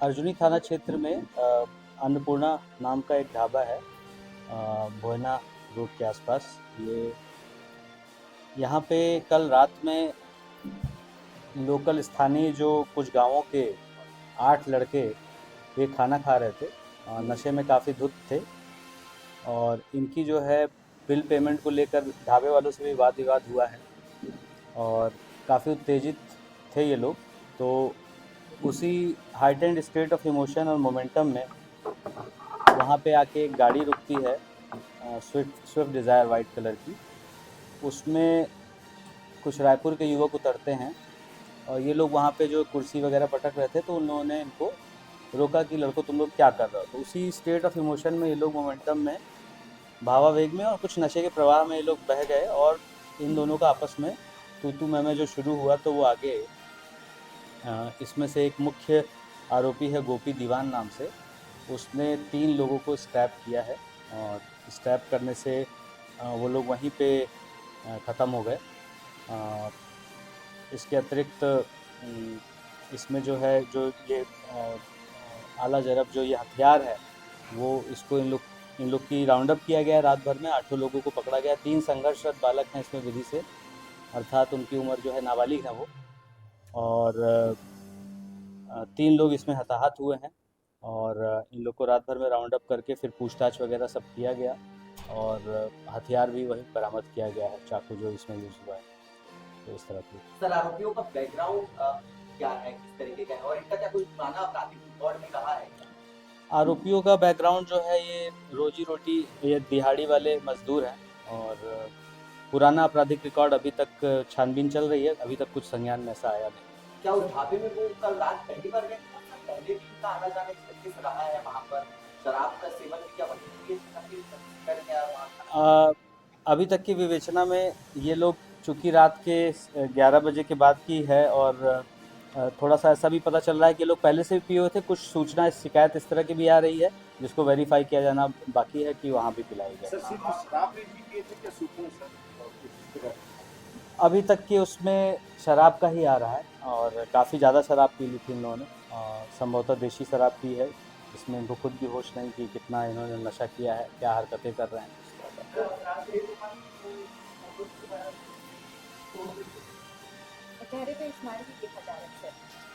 अर्जुनी थाना क्षेत्र में अन्नपूर्णा नाम का एक ढाबा है, भोयना रोड के आसपास। ये यहाँ पे कल रात में लोकल स्थानीय जो कुछ गांवों के 8 लड़के ये खाना खा रहे थे। नशे में काफ़ी धुत थे और इनकी जो है बिल पेमेंट को लेकर ढाबे वालों से भी वाद विवाद हुआ है और काफ़ी उत्तेजित थे ये लोग। तो उसी हाइटेंड स्टेट ऑफ इमोशन और मोमेंटम में वहाँ पे आके एक गाड़ी रुकती है, Swift Swift Dzire white colour की। उसमें कुछ रायपुर के युवक उतरते हैं और ये लोग वहाँ पे जो कुर्सी वगैरह पटक रहे थे, तो उन लोगों ने इनको रोका कि लड़कों तुम लोग क्या कर रहे हो। तो उसी स्टेट ऑफ इमोशन में ये लोग मोमेंटम में, भावावेग में और कुछ नशे के प्रवाह में ये लोग बह गए और इन दोनों का आपस में तू तू मैं जो शुरू हुआ। तो वो आगे इसमें से एक मुख्य आरोपी है गोपी दीवान नाम से। उसने 3 लोगों को स्टैप किया है और स्टैप करने से वो लोग वहीं पे ख़त्म हो गए। अ, इसके अतिरिक्त इसमें जो है जो ये आला जरब जो ये हथियार है, वो इसको इन लोग की राउंड अप किया गया है। रात भर में 8 लोगों को पकड़ा गया। 3 संघर्षरत बालक हैं इसमें विधि से, अर्थात उनकी उम्र जो है नाबालिग है वो। और 3 लोग इसमें हताहत हुए हैं और इन लोग को रात भर में राउंड अप करके फिर पूछताछ वगैरह सब किया गया और हथियार भी वहीं बरामद किया गया है, चाकू जो इसमें यूज़ हुआ है। तो इस तरह की सर, आरोपियों का बैकग्राउंड क्या है, किस तरीके का है और इनका क्या कोई पुराना आपराधिक रिकॉर्ड में रहा है क्या? आरोपियों का बैकग्राउंड जो है, ये रोजी रोटी, ये दिहाड़ी वाले मजदूर हैं और पुराना आपराधिक रिकॉर्ड अभी तक छानबीन चल रही है। अभी तक कुछ संज्ञान में ऐसा आया नहीं। क्या उस ढाबे में वो कल रात पहली बार गए थे या सर पहले भी इनका आना जाना इस तरीके से रहा है वहाँ पर? शराब का सेवन भी क्या वहीं किए थे या फिर कर क्या वहाँ खाना खाने अ, गए? अभी तक की विवेचना में ये लोग, चूँकि रात के 11 बजे के बाद की है और थोड़ा-सा ऐसा भी पता चल रहा है कि ये लोग पहले से भी पिए हुए थे। कुछ सूचना, शिकायत इस तरह की भी आ रही है, जिसको वेरीफ़ाई किया जाना बाकी है कि वहाँ भी पिलाई सर जाए। सिर्फ शराब में भी पिए थे क्या सूखा सर और किस तरह? अभी तक के उसमें शराब का ही आ रहा है और काफ़ी ज़्यादा शराब पी ली थी इन लोगों ने। संभवतः देशी शराब पी है, इसमें इनको खुद भी होश नहीं कि कितना इन्होंने नशा किया है, क्या हरकतें कर रहे हैं इस तरह का। चेहरे पे स्माइल भी देखा जा रहा है सर।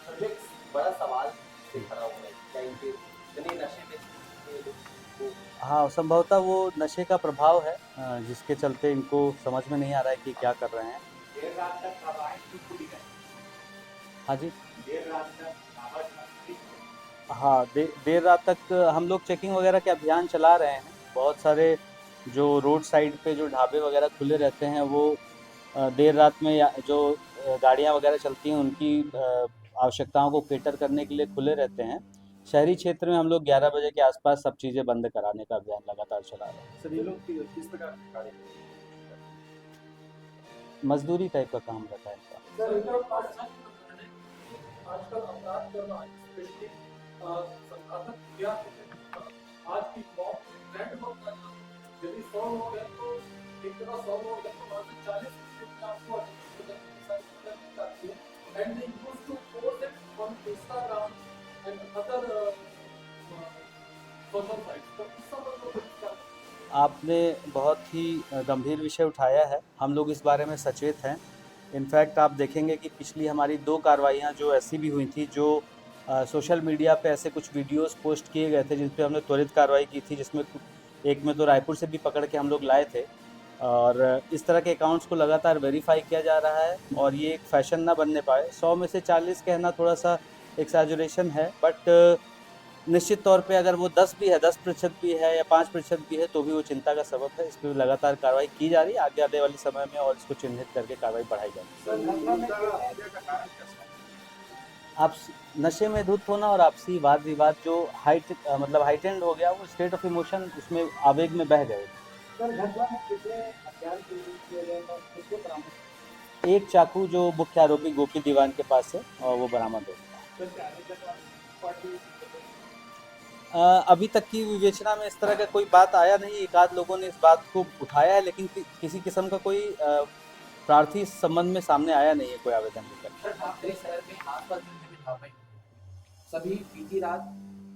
सर, एक बड़ा सवाल से खड़ा हुआ है, क्या इनके इतने नशे में थे ये लोग को हाँ, संभवतः वो नशे का प्रभाव है, जिसके चलते इनको समझ में नहीं आ रहा है कि क्या कर रहे हैं। देर रात तक हवाएं क्यों खुली रही? हाँ जी। देर रात तक हवा खुली। हाँ, देर रात तक हम लोग चेकिंग वगैरह के अभियान चला रहे हैं। बहुत सारे जो रोड साइड पे जो ढाबे वगैरह खुले रहते हैं, वो देर रात में या जो गाड़ियाँ वगैरह चलती हैं उनकी आवश्यकताओं को कैटर करने के लिए खुले रहते हैं। शहरी क्षेत्र में हम लोग 11 बजे के आसपास सब चीज़ें बंद कराने का अभियान लगातार चला रहे हैं। सर ये लोग किस प्रकार के कार्य करते मजदूरी टाइप का काम रहता है इनका। सर इनका आजकल अपराध करना स्पेशली संघातक क्रिया आज की मॉब ट्रेंड बहुत ज्यादा है। यदि 100 लोग हैं तो एक तरह 100 लोग हैं तो वहाँ से 40 आपको आती है and they use to post it on Instagram and other social sites. तो इस सब लोग क्या आपने बहुत ही गंभीर विषय उठाया है। हम लोग इस बारे में सचेत हैं। इनफैक्ट आप देखेंगे कि पिछली हमारी 2 कार्रवाइयाँ जो ऐसी भी हुई थी, जो सोशल मीडिया पे ऐसे कुछ वीडियोस पोस्ट किए गए थे जिन पे हमने त्वरित कार्रवाई की थी, जिसमें एक में तो रायपुर से भी पकड़ के हम लोग लाए थे। और इस तरह के अकाउंट्स को लगातार वेरीफाई किया जा रहा है और ये एक फैशन ना बनने पाए। 100 में से 40 कहना थोड़ा सा एक्सैजरेशन है, बट निश्चित तौर पे अगर वो 10 भी है, 10% भी है या 5% भी है, तो भी वो चिंता का सबब है। इस पे लगातार कार्रवाई की जा रही है आगे आने वाले समय में और इसको चिन्हित करके कार्रवाई बढ़ाई जाएगी। हैं? सर मूलतः हत्या का कारण क्या सर? आप नशे में धुत होना और आपसी वाद विवाद जो मतलब हाइटेंड हो गया, वो स्टेट ऑफ इमोशन, उसमें आवेग में बह गए। सर घटना में कितने हथियार किए गए और कितने बरामद? एक चाकू जो मुख्य आरोपी गोपी दीवान के पास है और वो बरामद हो गया। सर जाने के बाद पार्टी अभी तक की विवेचना में इस तरह का कोई बात आया नहीं। एक आध लोगों ने इस बात को उठाया है, लेकिन किसी किस्म का कोई प्रार्थी इस संबंध में सामने आया नहीं है कोई आवेदन लेकर। सर, ढाबे शहर में आसपास जितने भी ढाबे हैं, सभी बीती रात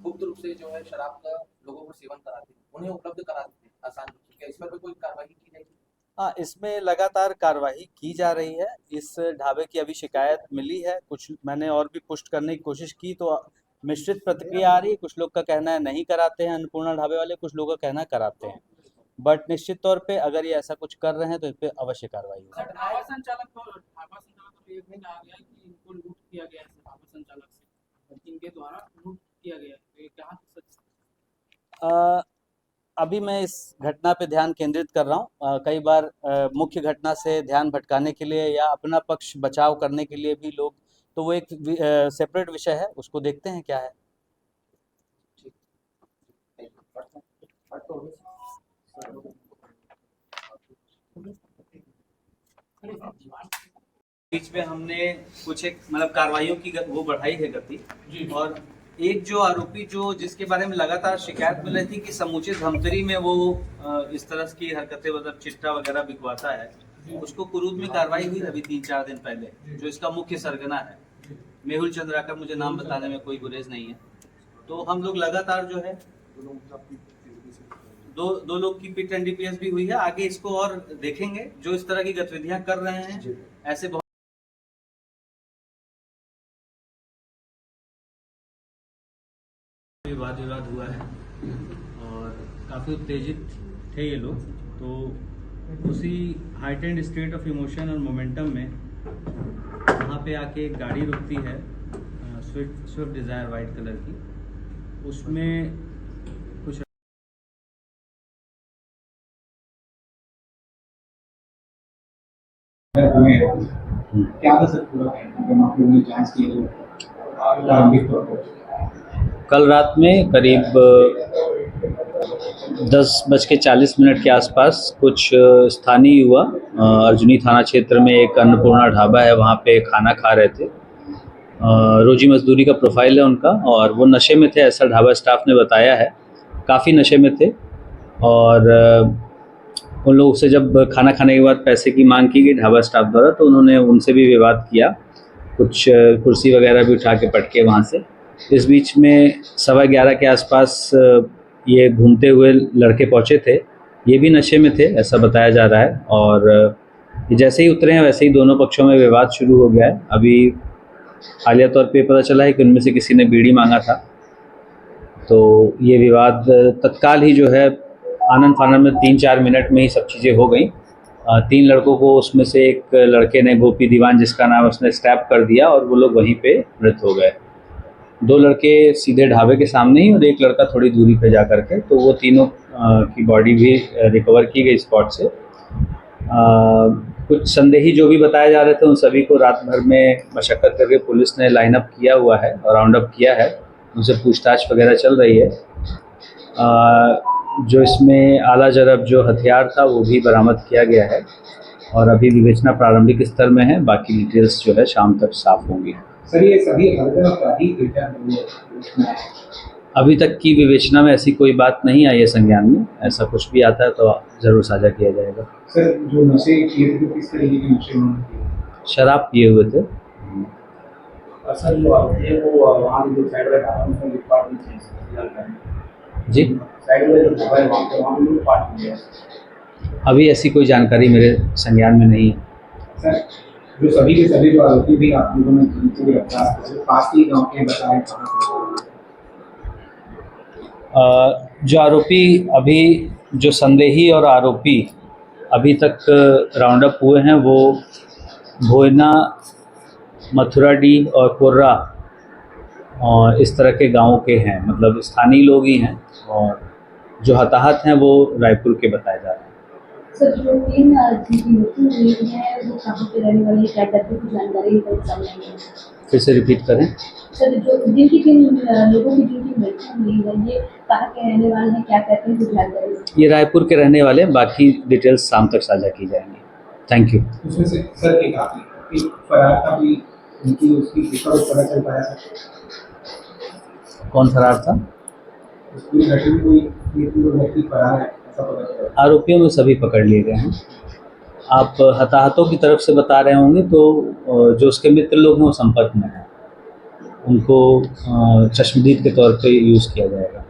गुप्त रूप से जो है शराब का लोगों को सेवन कराते हैं, उन्हें उपलब्ध कराते हैं आसान रूप से। क्या इस पर भी कोई कार्रवाई की जाएगी? हाँ, इसमें लगातार कार्रवाई की जा रही है। इस ढाबे की अभी शिकायत मिली है, कुछ मैंने और भी पुष्ट करने की कोशिश की तो मिश्रित प्रतिक्रिया आ रही है। कुछ लोग का कहना है नहीं कराते हैं अन्नपूर्णा ढाबे वाले, कुछ लोग का कहना है कराते हैं। बट निश्चित तौर पे अगर ये ऐसा कुछ कर रहे हैं तो इस पे अवश्य कार्रवाई होगी। ढाबा संचालक तो एक दिन आ गया कि इनको लूट किया गया है, ढाबा संचालक से इनके द्वारा लूट किया गया है, तो ये कहाँ तक सच? अभी मैं इस घटना पे ध्यान केंद्रित कर रहा हूँ। कई बार मुख्य घटना से ध्यान भटकाने के लिए या अपना पक्ष बचाव करने के लिए भी लोग, तो वो एक सेपरेट विषय है, उसको देखते हैं क्या है। बीच में हमने कुछ एक मतलब कार्रवाइयों की वो बढ़ाई है गति, और एक जो आरोपी जो जिसके बारे में लगातार शिकायत मिल रही थी कि समूचे धमतरी में वो इस तरह की हरकतें मतलब चिट्टा वगैरह बिकवाता है, उसको कुरूद में कार्रवाई हुई अभी 3-4 दिन पहले, जो इसका मुख्य सरगना है मेहुल चंद्रा का, मुझे नाम बताने में कोई गुरेज नहीं है। तो हम लोग लगातार जो है दो लोग की पिट एनडीपीएस भी हुई है। आगे इसको और देखेंगे, जो इस तरह की गतिविधियां कर रहे हैं ऐसे बहुत वाद विवाद हुआ है और काफ़ी उत्तेजित थे ये लोग। तो उसी हाइटेंड स्टेट ऑफ इमोशन और मोमेंटम में वहाँ पे आके एक गाड़ी रुकती है, स्विफ्ट डिज़ायर वाइट कलर की, उसमें कुछ क्या था सर पूरा आप लोगों ने जांच की है प्रारंभिक तौर पर? कल रात में करीब 10:40 के आसपास कुछ स्थानीय युवा अर्जुनी थाना क्षेत्र में एक अन्नपूर्णा ढाबा है, वहाँ पे खाना खा रहे थे। रोजी मजदूरी का प्रोफाइल है उनका, और वो नशे में थे, ऐसा ढाबा स्टाफ ने बताया है। काफ़ी नशे में थे और उन लोगों से जब खाना खाने के बाद पैसे की मांग की गई ढाबा स्टाफ द्वारा, तो उन्होंने उनसे भी विवाद किया, कुछ कुर्सी वगैरह भी उठा के पटके वहाँ से। इस बीच में 11:15 के आसपास ये घूमते हुए लड़के पहुँचे थे, ये भी नशे में थे ऐसा बताया जा रहा है, और जैसे ही उतरे हैं वैसे ही दोनों पक्षों में विवाद शुरू हो गया है। अभी हालिया तौर पे पता चला है कि उनमें से किसी ने बीड़ी मांगा था, तो ये विवाद तत्काल ही जो है आनन फानन में 3-4 मिनट में ही सब चीज़ें हो गई। 3 लड़कों को उसमें से एक लड़के ने, गोपी दीवान जिसका नाम, उसने स्टैप कर दिया और वो लोग वहीं पे मृत हो गए। 2 लड़के सीधे ढाबे के सामने ही और एक लड़का थोड़ी दूरी पे जा कर के, तो वो तीनों की बॉडी भी रिकवर की गई स्पॉट से। कुछ संदेही जो भी बताए जा रहे थे उन सभी को रात भर में मशक्कत करके पुलिस ने लाइन अप किया हुआ है और राउंड अप किया है, उनसे पूछताछ वगैरह चल रही है। जो इसमें आला जरब जो हथियार था वो भी बरामद किया गया है और अभी विवेचना प्रारंभिक स्तर में है, बाकी डिटेल्स जो है शाम तक साफ होंगी। सर ये सभी अपराधी अभी तक की विवेचना में ऐसी कोई बात नहीं आई है संज्ञान में, ऐसा कुछ भी आता है तो ज़रूर साझा किया जाएगा। सर जो नशे किए थे किस तरीके के नशे में? शराब पिए हुए थे। सर जो आरोपी है वो वहाँ जो साइड में ढाबा में लूटपाट जी, साइड में जो ढाबा है वहाँ पे लूटपाट किया। अभी ऐसी कोई जानकारी मेरे संज्ञान में नहीं है। सर जो सभी के सभी जो आरोपी भी आप लोगों ने गिरफ्तार पास ही गाँव के बताए, जो आरोपी अभी जो संदेही और आरोपी अभी तक राउंड अप हुए हैं वो भोयना, मथुराडी और कोर्रा और इस तरह के गांवों के हैं, मतलब स्थानीय लोग ही हैं, और जो हताहत हैं वो रायपुर के बताए जा रहे हैं। सर जो 3 जिनकी मृत्यु हुई है वो कहाँ पे रहने वाले हैं, क्या करते हैं, जानकारी सामने आई है? फिर से रिपीट करें। सर जो जिनकी 3 लोगों की जिनकी मृत्यु हुई है ये कहाँ के रहने वाले हैं, क्या करते हैं, कुछ जानकारी? ये रायपुर के रहने वाले हैं, बाकी डिटेल्स शाम तक साझा की जाएंगी। Thank you. उसमें से सर एक आपकी फरार का भी उनकी उसकी पता चल पाया सर? कौन फरार था? उस पूरी घटना में कोई व्यक्ति फरार है ऐसा पता चला? आरोपियों में सभी पकड़ लिए गए हैं। आप हताहतों की तरफ से बता रहे होंगे, तो जो उसके मित्र लोग हैं वो संपर्क में हैं। उनको चश्मदीद के तौर पे यूज़ किया जाएगा।